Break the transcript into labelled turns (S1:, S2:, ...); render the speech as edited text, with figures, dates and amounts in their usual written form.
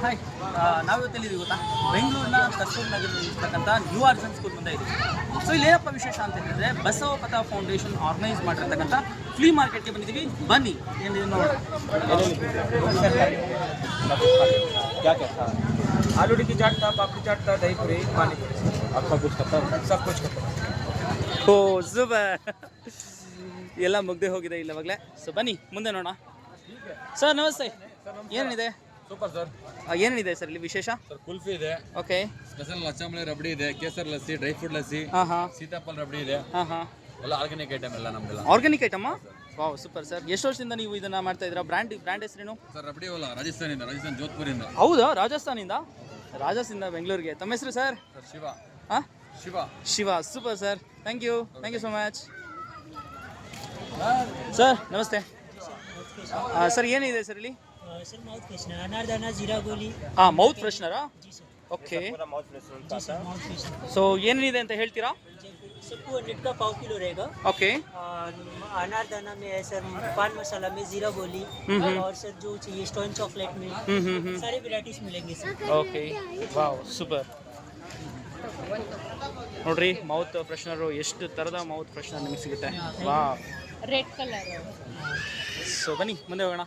S1: Hi, ನಾವಿವತ್ತೆಲ್ಲಿದ್ದೀವಿ ಗೊತ್ತಾ? ಬೆಂಗಳೂರಿನ Kastur ನಗರದಲ್ಲಿರ್ತಕ್ಕಂಥ new ಆರ್ಜನ್ school ಮುಂದೆ ಇದ್ದೀವಿ. ಸೊ ಇಲ್ಲಿ ಏನಪ್ಪ ವಿಶೇಷ ಅಂತ ಹೇಳಿದ್ರೆ, ಬಸವ ಪಥ ಫೌಂಡೇಶನ್ ಆರ್ಗನೈಸ್ ಮಾಡಿರ್ತಕ್ಕಂಥ ಫ್ಲೀ ಮಾರ್ಕೆಟ್ಗೆ ಬಂದಿದ್ದೀವಿ. ಬನ್ನಿ ಏನಿದೆ ನೋಡಿ.
S2: क्या क्या था? आलू टिक्की चाट था, पापड़ी चाट था, दही पूरी, पानी पूरी, अब सब कुछ खत्म, सब कुछ खत्म.
S1: ಓ ಸೂಪರ್, ಎಲ್ಲ ಮುಗ್ದೆ ಹೋಗಿದೆ ಇಲ್ಲವಾಗಲೇ. ಸೊ ಬನ್ನಿ ಮುಂದೆ ನೋಡೋಣ. ಸರ್ ನಮಸ್ತೆ, ಏನಿದೆ
S2: ಸೂಪರ್ ಸರ್.
S1: ಏನಿದೆ ಸರ್ ಇಲ್ಲಿ ವಿಶೇಷ?
S2: ಸರ್ ಕುಲ್ಫಿ ಇದೆ,
S1: ಓಕೆ.
S2: ಸ್ಪೆಷಲ್ ಲಚ್ಚಾಮಲೆ ರಬಡಿ ಇದೆ, ಕೇಸರ್ ಲಸ್ಸಿ, ಡ್ರೈ ಫ್ರೂಟ್ ಲಸ್ಸಿ, ಸೀತಾಫಲ ರಬಡಿ ಇದೆ. ಎಲ್ಲ ಆರ್ಗ್ಯಾನಿಕ್ ಐಟಮ್ ಎಲ್ಲ ನಮ್ದೆಲ್ಲ.
S1: ಆರ್ಗ್ಯಾನಿಕ್ ಐಟಮಾ? Wow super sir. ಎಷ್ಟು ವರ್ಷದಿಂದ ನೀವು ಇದನ್ನ ಮಾಡ್ತಾ ಇದ್ದೀರಾ? ಬ್ರ್ಯಾಂಡ್ ಹೆಸರೇನು
S2: ಸರ್? ರಬಡಿ ಅಲ್ಲ, ರಾಜಸ್ಥಾನ್ ಜೋಧ್ಪುರಿಂದ.
S1: ಹೌದಾ? ರಾಜಸ್ಥಾನದಿಂದ ಬೆಂಗಳೂರಿಗೆ. ತಮ್ಮ ಹೆಸರು ಸರ್?
S2: ಶಿವ.
S1: ಹಾಂ,
S2: Shiva.
S1: Super sir. Thank you so much. Sir ನಮಸ್ತೆ. ಸರ್ ಏನಿದೆ ಸರ್ ಇಲ್ಲಿ?
S3: सर माउथ फ्रेशनर अनारदाना जीरा गोली.
S1: ಮೌತ್ ಫ್ರೆಶ್ನರಾ? ಓಕೆ.
S3: जी सर माउथ फ्रेशनर.
S1: ಸೊ ಏನಿದೆ ಅಂತ ಹೇಳ್ತೀರಾ?
S3: सर 200 का पाव किलो रहेगा.
S1: ओके.
S3: अनारदाना में है सर, पान मसाला में जीरा गोली, और सर जो चाहिए स्टोन चॉकलेट में सारी वेराइटीज मिलेंगे सर.
S1: ಓಕೆ. Wow super. ನೋಡ್ರಿ, ಮೌತ್ ಫ್ರೆಶ್ನರು, ಎಷ್ಟು ಥರದ ಮೌತ್ ಫ್ರೆಶ್ನರ್ ನಿಮಗೆ ಸಿಗುತ್ತೆ. ವಾವ್.
S4: Red colour.
S1: ಸೊ ಬನ್ನಿ ಮುಂದೆ ಹೋಗೋಣ.